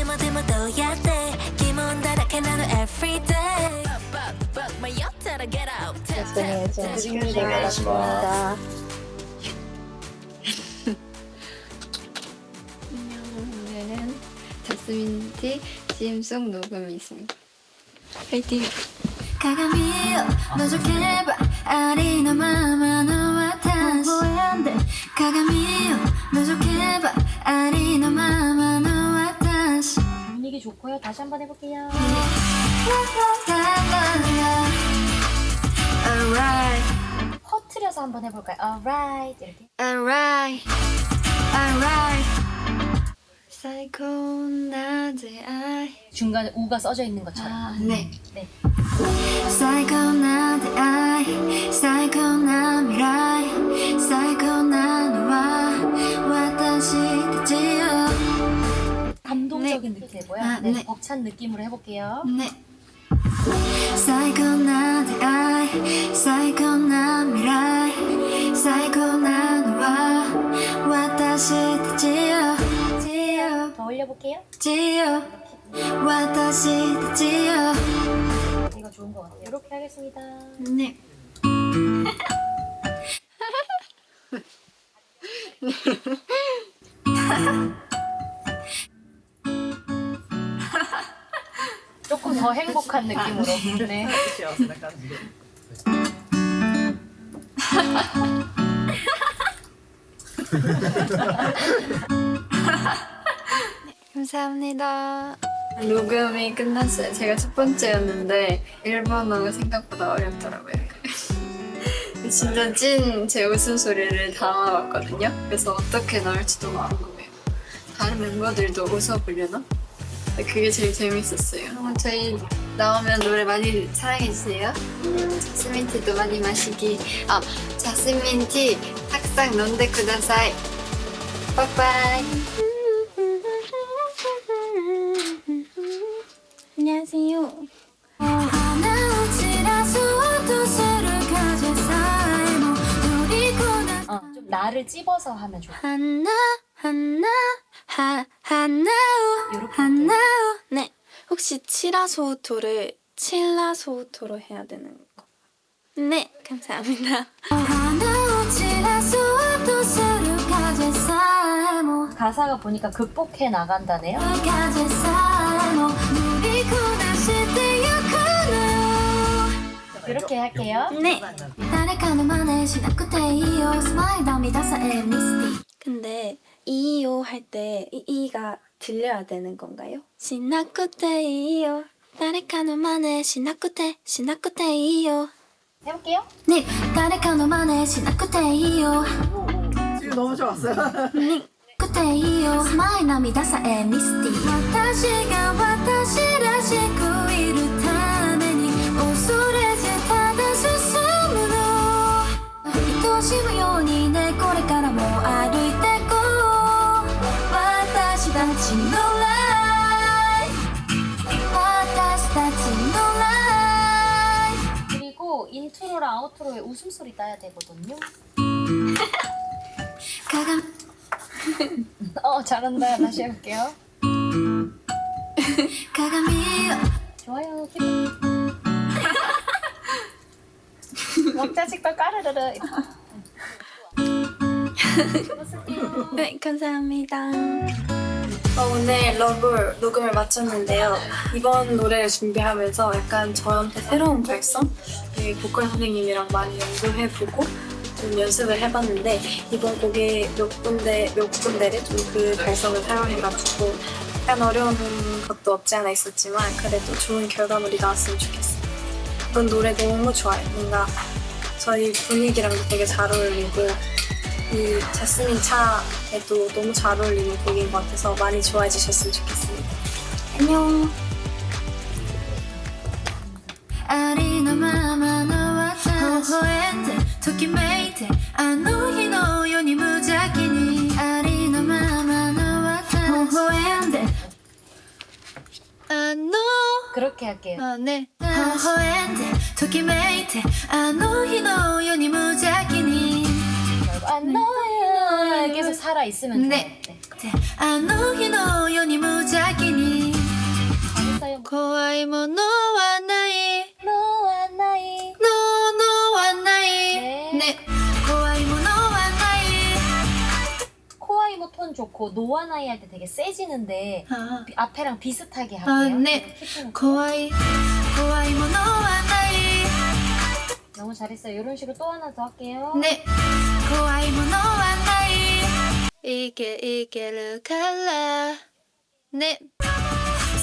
もでもどうやって疑問だらけなの everyday 네, 좀 준비되었습니다. 오늘은 자스민티 CM송 녹음이 있습니다. 파이팅! 鏡を覗けばありのままの私鏡を覗けばありのままの私 분위기 좋고요. 다시 한번 해볼게요. Alright 퍼트려서 한번 해볼까요? Alright 이렇게. Alright Alright 사이코 낮에 아이 중간에 우가 써져 있는 것처럼. 네 네. 最高な出会い最高な未来最高なのは私たちよ 감동적인 느낌이고요. 아, 네. 네. 벅찬 느낌으로 해볼게요. 네最高な出会い最高な未来最高なのは私たちよ더 올려볼게요. 私たちよ 이거 좋은 것 같아요. 이렇게 하겠습니다. 네 조금 더 행복한 느낌으로. 네. 감사합니다. 녹음이 끝났어요. 제가 첫 번째였는데 일본어가 생각보다 어렵더라고요. 진짜 찐 제 웃음소리를 담아봤거든요. 그래서 어떻게 나올지도 궁금해요. 다른 멤버들도 웃어보려나? 그게 제일 재밌었어요. 저희 나오면 노래 많이 사랑해주세요. 자스민티도 많이 마시기. 자스민티 탁상 논데 쿠다사이. 빠이빠이. 안녕하세요. 하나 지나서 또 새로 가질 사이모 우리구나 좀 나를 찝어서 하면 좋아요. 하나우 요렇게 하나우 네. 혹시 치라소우토를 칠라소우토로 해야 되는 거? 네, 감사합니다. 하나우 지나서 또 새로 가질 사이모 가사가 보니까 극복해 나간다네요. 가질 사이모 우리구나 시대였구나 이렇게 할게요. 네. 誰かの真似しなくていいよスマイル涙さえミスティ 근데 이요 할 때 이가 들려야 되는 건가요? 신나쿠테 이요. 誰かの真似しなくていいよ 해볼게요. 네誰かの真似しなくていいよ 지금 너무 좋았어요. くていいよスマイル涙さえミスティ私が私らしくいるために恐れずただ進むの愛しむようにねこれからも歩いてこう私たちのライフ私たちのライフ 그리고 인트로랑 아우트로에 웃음소리 따야 되거든요.鏡 잘한다. 다시 해볼게요.鏡を 좋아요. 먹자식도 까르르르. 네, 감사합니다. 오늘 러블 녹음을 마쳤는데요. 이번 노래를 준비하면서 약간 저한테 새로운 발성? 보컬 선생님이랑 많이 연구해보고 좀 연습을 해봤는데 이번 곡에 몇 군데를 좀 그 발성을 사용해가지고 약간 어려운 것도 없지 않아 있었지만 그래도 좋은 결과물이 나왔으면 좋겠어요. 이번 노래 너무 좋아요. 뭔가 저희 분위기랑도 되게 잘 어울리고 이 자스민 차에도 너무 잘 어울리는 곡인 것 같아서 많이 좋아해 주셨으면 좋겠습니다. 안녕. ありのままの私微笑んでときめいてあの日のように無邪気にありのままの私微笑んで 그렇게 할게요. 네. 微笑んでときめいてあの日のように無邪気に 안 나요. 계속 살아 있으면 돼요. 네. あの日のように無邪気にものはない너와 나이. のはない 네. 네怖いものはない 코아이모 톤 좋고 노와 나이 할 때 되게 세지는데 아, 앞에랑 비슷하게 할게요. 네. 키프는 怖いものはない 너무 잘했어요. 이런 식으로 또 하나 더 할게요. 네怖いものはないいけるからね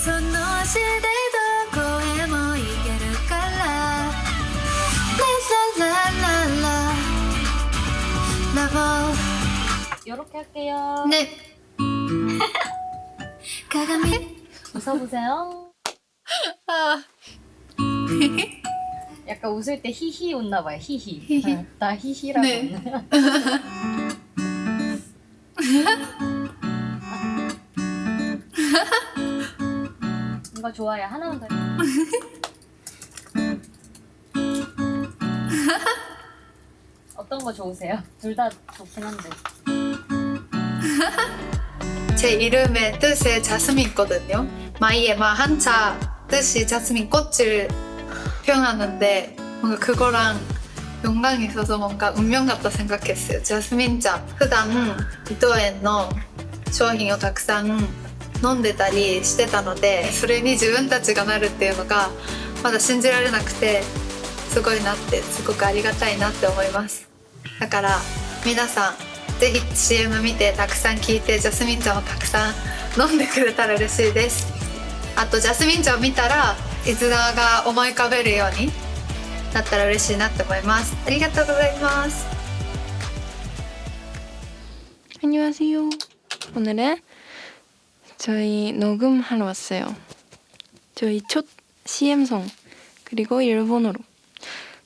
その足でどこへも行けるからララララララボ 이렇게 할게요. 네鏡 웃어보세요. 아 약간 웃을 때 히히 웃나 봐요. 히히. 히히. 어, 나 히히라고 네. 웃네. 이거 좋아요. 하나만 더. 어떤 거 좋으세요? 둘 다 좋긴 한데. 제 이름의 뜻에 자스민거든요. 마이에마 한자 뜻이 자스민 꽃을 표현하는데 뭔가 그거랑 연관이 있어서 뭔가 운명 같다 생각했어요. 자스민자. 普段伊藤園の商品をたくさん飲んでたりしてたので、それに自分たちがなるっていうのがまだ信じられなくて、すごいなってすごくありがたいなって思います。だから皆さんぜひ CM 見てたくさん聞いてジャスミン茶をたくさん飲んでくれたら嬉しいです。あとジャスミン茶を見たら伊豆川が思い浮かべるようになったら嬉しいなって思います。ありがとうございます。 안녕하세요. 오늘은 저희 녹음하러 왔어요. 저희 첫 CM송 그리고 일본어로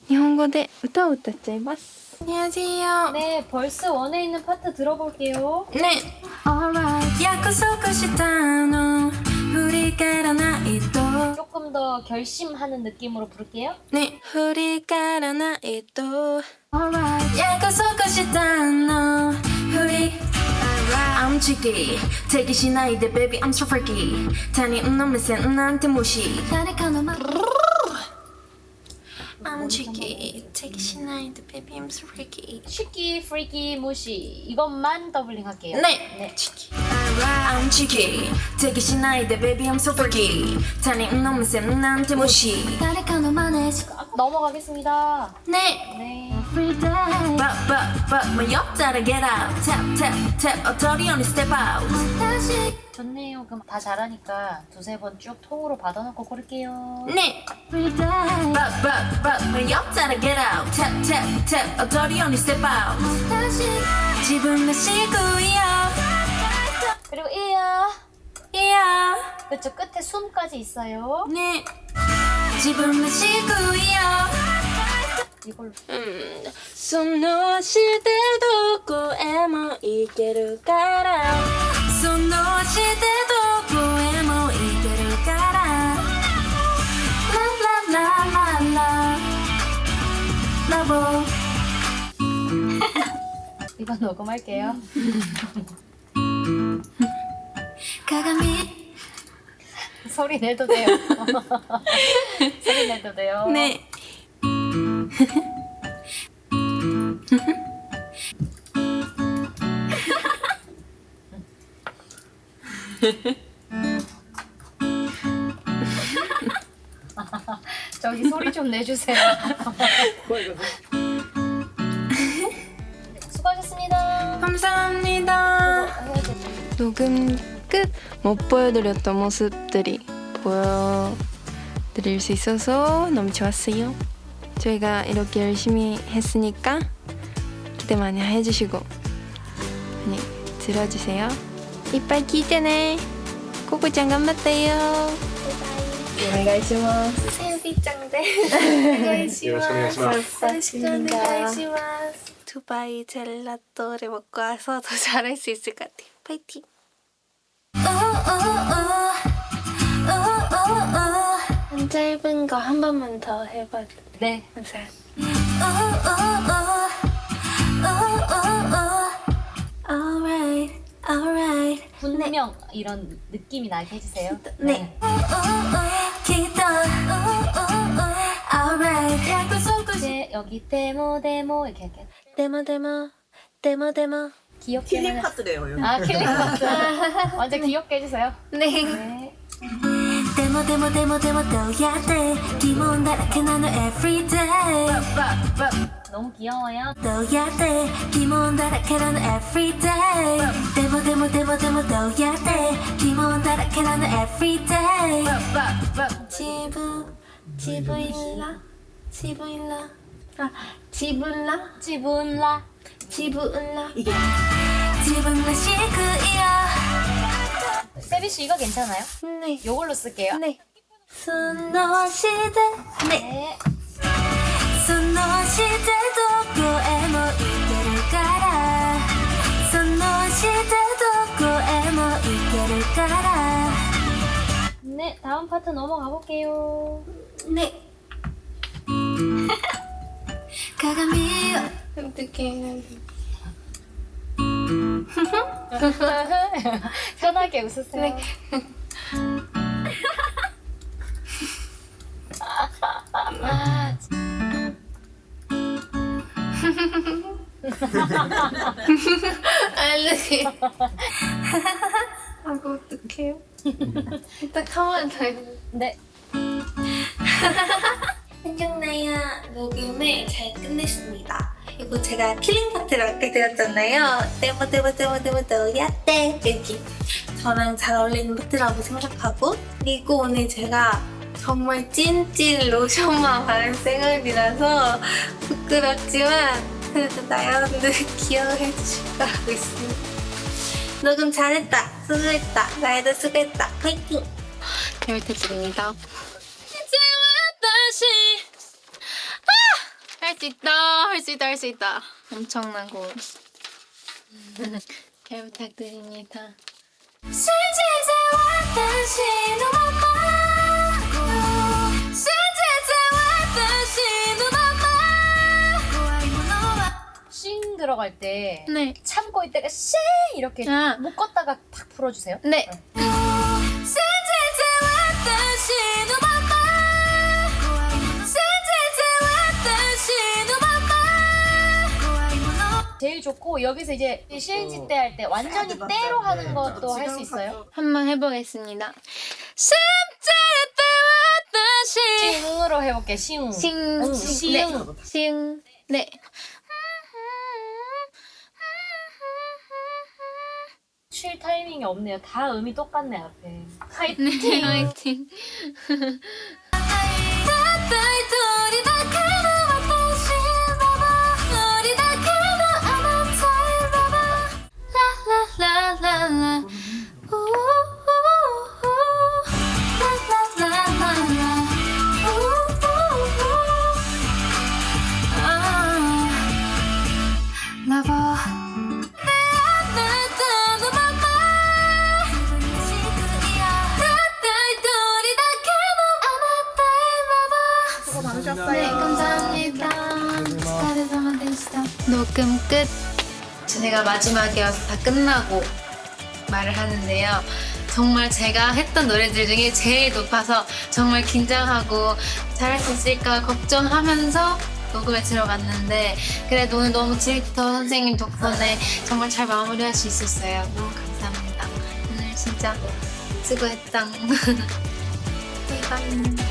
일본어로 歌を歌っちゃいます. 안녕하세요. 네, 벌써 원에 있는 파트 들어볼게요. 네. Alright. 約束したの振り返らないと 조금 더 결심하는 느낌으로 부를게요. 네. 振り返らないと Alright. 約束したの振り I'm cheeky 敵しないで baby I'm so freaky 他人の目線なんて無視誰かのI'm cheeky敵しないで baby I'm so freaky 쉬기, 프리기, 무시 이것만 더블링 할게요. 네. I'm cheeky 敵しないで baby I'm so freaky 他人の目線なんて無視誰かの真似し넘어가겠습니다.ね 네. But迷ったら get out Tap tap tap おとりように step out 좋네요. 그럼 다 잘하니까 두세 번 쭉 통으로 받아놓고 고를게요. 네 But迷ったら get out Tap tap tap おとりように step out 自分らしくいよ 그리고 이야. 이야 그쵸, 끝에 숨까지 있어요. 네自分らしくいよ 이걸로. その足でどこへも行けるからその足でどこへも行けるからララララララボ 이거 녹음할게요.鏡 소리 내도 돼요. 소리 내도 돼요. 네 저기 소리 좀 내주세요. 수고하셨습니다. 감사합니다 녹음 끝! 못 보여드렸던 모습들이 보여드릴 수 있어서 너무 좋았어요. 저희가 이렇게 열심히 했으니까 기대 많이 해주시고 많이 들어주세요. 이빨 기대네. 코코짱頑張ったよ. お願いします. 세비짱대 よろしくお願いします。 안녕하세요. 두바이 젤라또를 먹고 와서 더 잘할 수 있을 것 같아요. 파이팅! 짧은 거 한 번만 더 해봐도 돼요? 네. Alright 분명 이런 느낌이 나게 해주세요. 네 기다려 여기 데모 이렇게 할게요. 데모. 귀엽게 킬링 파트래요. 여기. 아 킬링 파트. 완전 귀엽게 해주세요. 네. 네. でもどうやって疑問だらけなの everyday 너무 귀여워요. どうやって疑問だらけなの everyday でもどうやって疑問だらけなの everyday 自分らあ自分ら 지분라. 이게 自分らしくいよ 세비 씨 이거 괜찮아요? 네. 요걸로 쓸게요. 네. そのして네. そのしてどこへも行けるからそのしてどこへも行けるから 네, 다음 파트 넘어가 볼게요. 네鏡を 어떡해. 편하게 웃으세요. 네. 알르기. 아고 어떡해요? 일단 가만히 더 해요. 네. 생각나요 녹음을 잘 끝냈습니다. 이거 제가 킬링 파트를 아까 드렸잖아요. 데모 너야 때 여기 저랑 잘 어울리는 파트라고 생각하고 그리고 오늘 제가 정말 찐찐 로션만 바른 생얼이라서 부끄럽지만 그래도 나여러분들 귀여워해 주실 거라고 있습니다. 녹음 잘했다 수고했다 나에도 수고했다 화이팅. 잘 부탁드립니다. 할 수 있다. 엄청난 고음. 잘 부탁드립니다. 信じて私のまま信じて私のまま怖いものは 싱 들어갈 때 네. 참고 있다가 싱 이렇게 아. 묶었다가 탁 풀어주세요. 네. 信じて私のまま信じて私のまま怖いもの 제일 좋고 여기서 이제 CNG 때 할 때 완전히 맞아. 때로 하는 네, 것도 할 수 지금 있어요. 한번 해보겠습니다. 싱으로 해볼게. 싱. 싱. 싱. 네. 싱. 네. 쉴 타이밍이 없네요. 다 음이 똑같네 앞에. 화이팅. 네, 화이팅. たった一人だけの私は一人だけのあなたはラララララおーラララララおーラボであなたのまま自分らしくいよたった一人だけのあなたへラボ 수고 많으셨어요. 네, 감사합니다. 수고하셨습니다. 녹음 끝. 제가 마지막에 와서 다 끝나고 말을 하는데요. 정말 제가 했던 노래들 중에 제일 높아서 정말 긴장하고 잘할 수 있을까 걱정하면서 녹음에 들어갔는데 그래도 오늘 너무 디렉터 선생님 덕분에 정말 잘 마무리할 수 있었어요. 너무 감사합니다. 오늘 진짜 수고했다. 이밤.